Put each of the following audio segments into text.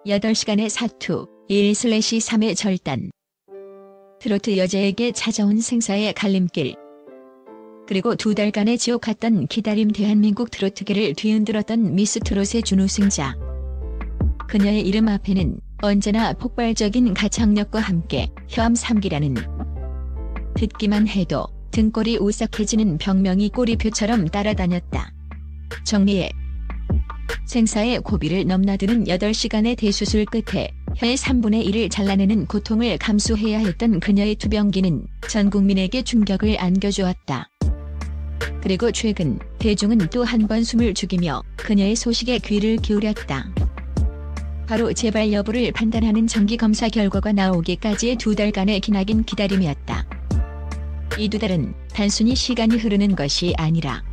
8시간의 사투 1/3의 절단. 트로트 여자에게 찾아온 생사의 갈림길. 그리고 2달간의 지옥 같던 기다림. 대한민국 트로트계를 뒤흔들었던 미스트롯의 준우승자. 그녀의 이름 앞에는 언제나 폭발적인 가창력과 함께 혐 3기라는, 듣기만 해도 등골이 오싹해지는 병명이 꼬리표처럼 따라다녔다. 정리해. 생사의 고비를 넘나드는 8시간의 대수술 끝에 혀의 3분의 1을 잘라내는 고통을 감수해야 했던 그녀의 투병기는 전 국민에게 충격을 안겨주었다. 그리고 최근 대중은 또 한 번 숨을 죽이며 그녀의 소식에 귀를 기울였다. 바로 재발 여부를 판단하는 정기검사 결과가 나오기까지의 2달간의 기나긴 기다림이었다. 이 2달은 단순히 시간이 흐르는 것이 아니라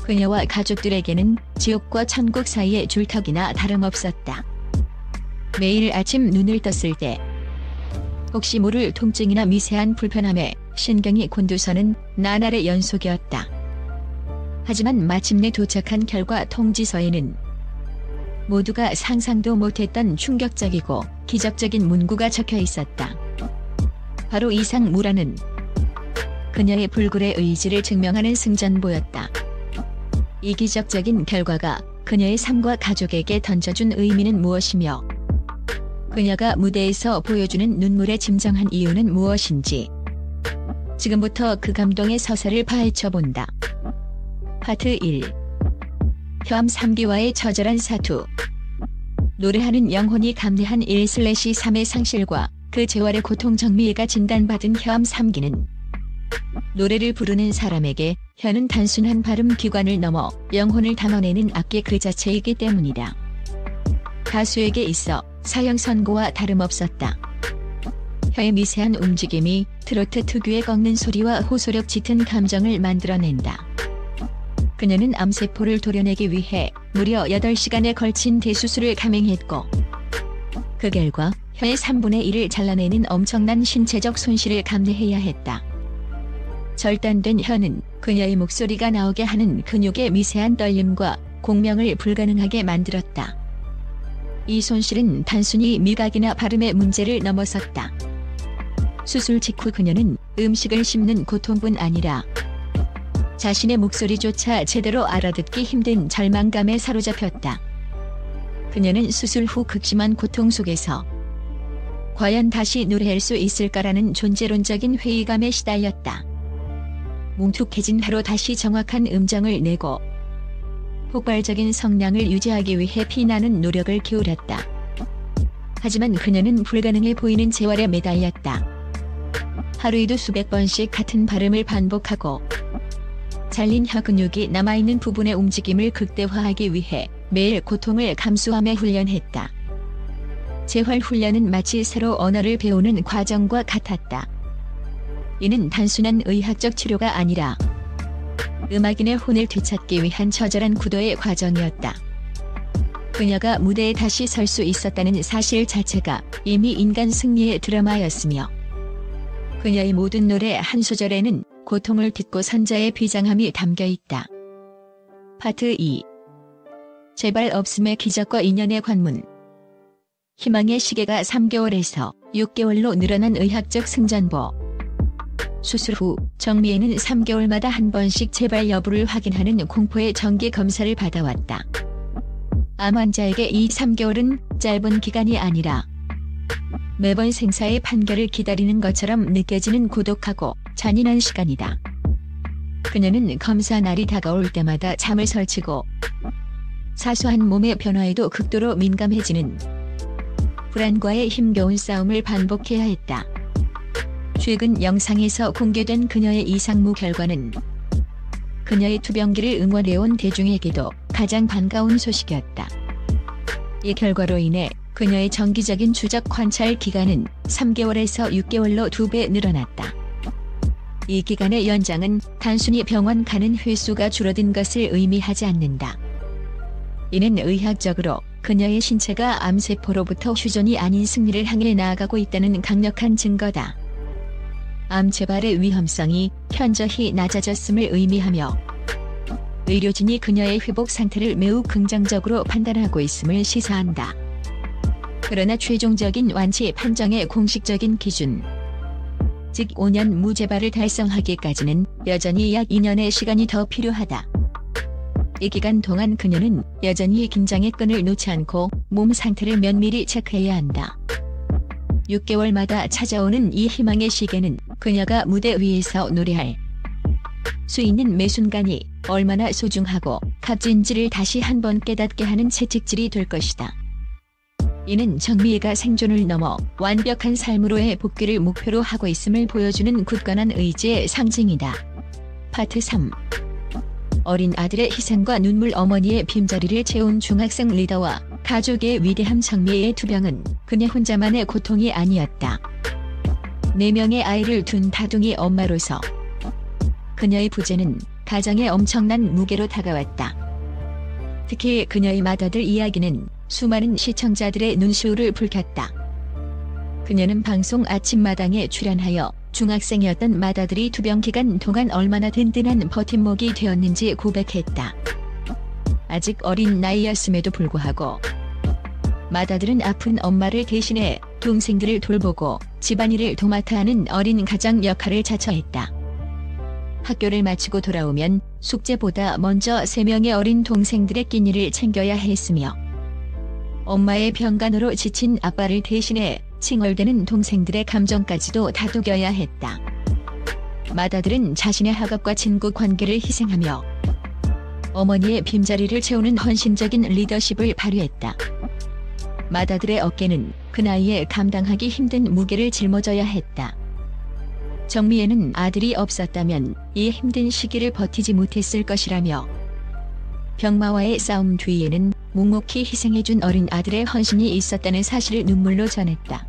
그녀와 가족들에게는 지옥과 천국 사이의 줄턱이나 다름없었다. 매일 아침 눈을 떴을 때 혹시 모를 통증이나 미세한 불편함에 신경이 곤두서는 나날의 연속이었다. 하지만 마침내 도착한 결과 통지서에는 모두가 상상도 못했던 충격적이고 기적적인 문구가 적혀 있었다. 바로 이상무라는 그녀의 불굴의 의지를 증명하는 승전보였다. 이 기적적인 결과가 그녀의 삶과 가족에게 던져준 의미는 무엇이며 그녀가 무대에서 보여주는 눈물의 진정한 이유는 무엇인지 지금부터 그 감동의 서사를 파헤쳐본다. 파트 1. 혐 3기와의 처절한 사투. 노래하는 영혼이 감내한 1/3의 상실과 그 재활의 고통. 정미애가 진단받은 혐 3기는 노래를 부르는 사람에게 혀는 단순한 발음 기관을 넘어 영혼을 담아내는 악기 그 자체이기 때문이다. 가수에게 있어 사형 선고와 다름없었다. 혀의 미세한 움직임이 트로트 특유의 꺾는 소리와 호소력 짙은 감정을 만들어낸다. 그녀는 암세포를 도려내기 위해 무려 8시간에 걸친 대수술을 감행했고 그 결과 혀의 3분의 1을 잘라내는 엄청난 신체적 손실을 감내해야 했다. 절단된 혀는 그녀의 목소리가 나오게 하는 근육의 미세한 떨림과 공명을 불가능하게 만들었다. 이 손실은 단순히 미각이나 발음의 문제를 넘어섰다. 수술 직후 그녀는 음식을 씹는 고통뿐 아니라 자신의 목소리조차 제대로 알아듣기 힘든 절망감에 사로잡혔다. 그녀는 수술 후 극심한 고통 속에서 과연 다시 노래할 수 있을까라는 존재론적인 회의감에 시달렸다. 뭉툭해진 혀로 다시 정확한 음정을 내고 폭발적인 성량을 유지하기 위해 피나는 노력을 기울였다. 하지만 그녀는 불가능해 보이는 재활에 매달렸다. 하루에도 수백 번씩 같은 발음을 반복하고 잘린 혀 근육이 남아있는 부분의 움직임을 극대화하기 위해 매일 고통을 감수하며 훈련했다. 재활 훈련은 마치 새로 언어를 배우는 과정과 같았다. 이는 단순한 의학적 치료가 아니라 음악인의 혼을 되찾기 위한 처절한 구도의 과정이었다. 그녀가 무대에 다시 설 수 있었다는 사실 자체가 이미 인간 승리의 드라마였으며 그녀의 모든 노래 한 소절에는 고통을 딛고 선자의 비장함이 담겨있다. 파트 2. 재발 없음의 기적과 인연의 관문. 희망의 시계가 3개월에서 6개월로 늘어난 의학적 승전보. 수술 후 정미애는 3개월마다 한 번씩 재발 여부를 확인하는 공포의 정기 검사를 받아왔다. 암 환자에게 이 3개월은 짧은 기간이 아니라 매번 생사의 판결을 기다리는 것처럼 느껴지는 고독하고 잔인한 시간이다. 그녀는 검사 날이 다가올 때마다 잠을 설치고 사소한 몸의 변화에도 극도로 민감해지는 불안과의 힘겨운 싸움을 반복해야 했다. 최근 영상에서 공개된 그녀의 이상무 결과는 그녀의 투병기를 응원해온 대중에게도 가장 반가운 소식이었다. 이 결과로 인해 그녀의 정기적인 추적 관찰 기간은 3개월에서 6개월로 2배 늘어났다. 이 기간의 연장은 단순히 병원 가는 횟수가 줄어든 것을 의미하지 않는다. 이는 의학적으로 그녀의 신체가 암세포로부터 휴전이 아닌 승리를 향해 나아가고 있다는 강력한 증거다. 암 재발의 위험성이 현저히 낮아졌음을 의미하며 의료진이 그녀의 회복 상태를 매우 긍정적으로 판단하고 있음을 시사한다. 그러나 최종적인 완치 판정의 공식적인 기준, 즉 5년 무죄발을 달성하기까지는 여전히 약 2년의 시간이 더 필요하다. 이 기간 동안 그녀는 여전히 긴장의 끈을 놓지 않고 몸 상태를 면밀히 체크해야 한다. 6개월마다 찾아오는 이 희망의 시계는 그녀가 무대 위에서 노래할 수 있는 매 순간이 얼마나 소중하고 값진지를 다시 한번 깨닫게 하는 채찍질이 될 것이다. 이는 정미애가 생존을 넘어 완벽한 삶으로의 복귀를 목표로 하고 있음을 보여주는 굳건한 의지의 상징이다. 파트 3. 어린 아들의 희생과 눈물, 어머니의 빈자리를 채운 중학생 리더와 가족의 위대함. 정미애의 투병은 그녀 혼자만의 고통이 아니었다. 4명의 아이를 둔 다둥이 엄마로서 그녀의 부재는 가정에 엄청난 무게로 다가왔다. 특히 그녀의 맏아들 이야기는 수많은 시청자들의 눈시울을 붉혔다. 그녀는 방송 아침마당에 출연하여 중학생이었던 맏아들이 투병 기간 동안 얼마나 든든한 버팀목이 되었는지 고백했다. 아직 어린 나이였음에도 불구하고 맏아들은 아픈 엄마를 대신해 동생들을 돌보고 집안일을 도맡아 하는 어린 가장 역할을 자처했다. 학교를 마치고 돌아오면 숙제보다 먼저 3명의 어린 동생들의 끼니를 챙겨야 했으며 엄마의 병간호로 지친 아빠를 대신해 칭얼대는 동생들의 감정까지도 다독여야 했다. 맏아들은 자신의 학업과 친구 관계를 희생하며 어머니의 빈자리를 채우는 헌신적인 리더십을 발휘했다. 맏아들의 어깨는 그 나이에 감당하기 힘든 무게를 짊어져야 했다. 정미애는 아들이 없었다면 이 힘든 시기를 버티지 못했을 것이라며 병마와의 싸움 뒤에는 묵묵히 희생해준 어린 아들의 헌신이 있었다는 사실을 눈물로 전했다.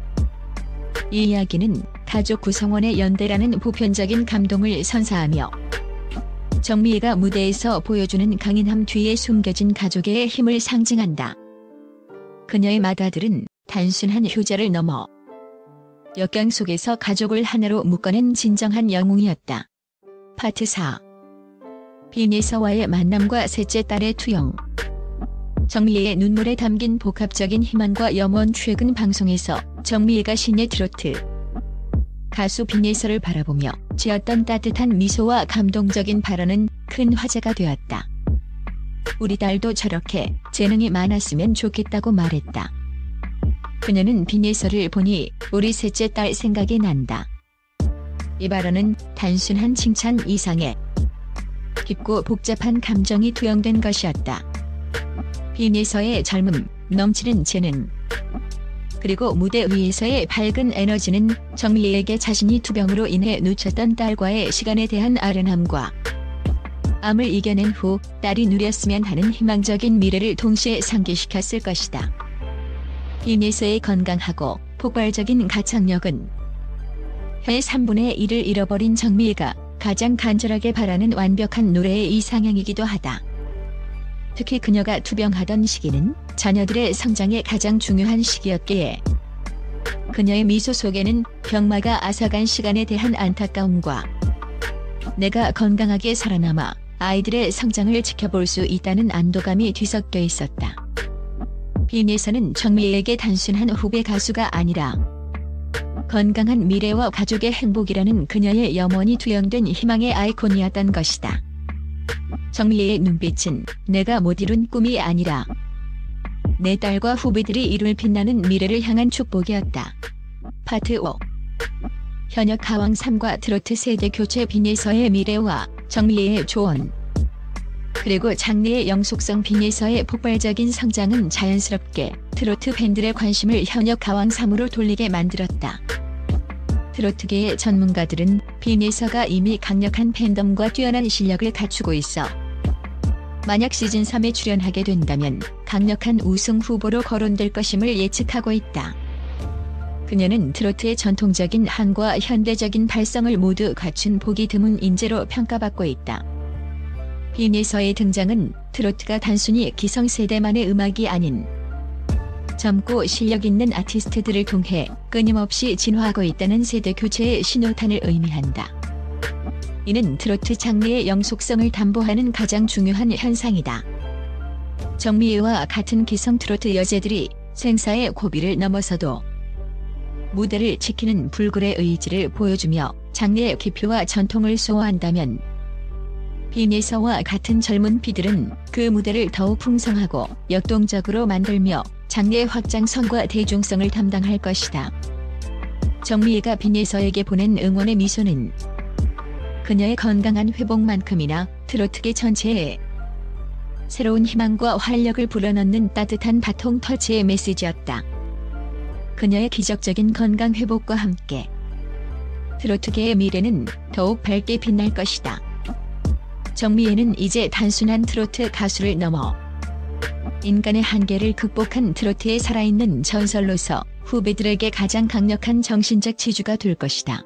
이 이야기는 가족 구성원의 연대라는 보편적인 감동을 선사하며 정미애가 무대에서 보여주는 강인함 뒤에 숨겨진 가족의 힘을 상징한다. 그녀의 맏아들은 단순한 효자를 넘어 역경 속에서 가족을 하나로 묶어낸 진정한 영웅이었다. 파트 4. 빈예서와의 만남과 셋째 딸의 투영. 정미애의 눈물에 담긴 복합적인 희망과 염원. 최근 방송에서 정미애가 신예 트로트 가수 빈예서를 바라보며 지었던 따뜻한 미소와 감동적인 발언은 큰 화제가 되었다. 우리 딸도 저렇게 재능이 많았으면 좋겠다고 말했다. 그녀는 빈예서를 보니 우리 셋째 딸 생각이 난다. 이 발언은 단순한 칭찬 이상의 깊고 복잡한 감정이 투영된 것이었다. 빈예서의 젊음, 넘치는 재능, 그리고 무대 위에서의 밝은 에너지는 정미애에게 자신이 투병으로 인해 놓쳤던 딸과의 시간에 대한 아련함과 암을 이겨낸 후 딸이 누렸으면 하는 희망적인 미래를 동시에 상기시켰을 것이다. 빈예서의 건강하고 폭발적인 가창력은 해 3분의 1을 잃어버린 정미애가 가장 간절하게 바라는 완벽한 노래의 이상향이기도 하다. 특히 그녀가 투병하던 시기는 자녀들의 성장에 가장 중요한 시기였기에 그녀의 미소 속에는 병마가 앗아간 시간에 대한 안타까움과 내가 건강하게 살아남아 아이들의 성장을 지켜볼 수 있다는 안도감이 뒤섞여 있었다. 빈예서는 정미애에게 단순한 후배 가수가 아니라 건강한 미래와 가족의 행복이라는 그녀의 염원이 투영된 희망의 아이콘이었던 것이다. 정미애의 눈빛은 내가 못 이룬 꿈이 아니라 내 딸과 후배들이 이룰 빛나는 미래를 향한 축복이었다. 파트 5. 현역 가왕 3과 트로트 세대 교체. 빈예서의 미래와 정미애의 조언, 그리고 장르의 영속성. 빈예서의 폭발적인 성장은 자연스럽게 트로트 팬들의 관심을 현역 가왕 3으로 돌리게 만들었다. 트로트계의 전문가들은 빈예서가 이미 강력한 팬덤과 뛰어난 실력을 갖추고 있어 만약 시즌3에 출연하게 된다면 강력한 우승 후보로 거론될 것임을 예측하고 있다. 그녀는 트로트의 전통적인 한과 현대적인 발성을 모두 갖춘 보기 드문 인재로 평가받고 있다. 빈예서의 등장은 트로트가 단순히 기성세대만의 음악이 아닌 젊고 실력 있는 아티스트들을 통해 끊임없이 진화하고 있다는 세대 교체의 신호탄을 의미한다. 이는 트로트 장르의 영속성을 담보하는 가장 중요한 현상이다. 정미애와 같은 기성 트로트 여제들이 생사의 고비를 넘어서도 무대를 지키는 불굴의 의지를 보여주며 장래의 기표와 전통을 소화한다면 빈예서와 같은 젊은 피들은 그 무대를 더욱 풍성하고 역동적으로 만들며 장래 확장성과 대중성을 담당할 것이다. 정미애가 빈예서에게 보낸 응원의 미소는 그녀의 건강한 회복만큼이나 트로트계 전체에 새로운 희망과 활력을 불어넣는 따뜻한 바통 터치의 메시지였다. 그녀의 기적적인 건강 회복과 함께 트로트계의 미래는 더욱 밝게 빛날 것이다. 정미애는 이제 단순한 트로트 가수를 넘어 인간의 한계를 극복한 트로트의 살아있는 전설로서 후배들에게 가장 강력한 정신적 지주가 될 것이다.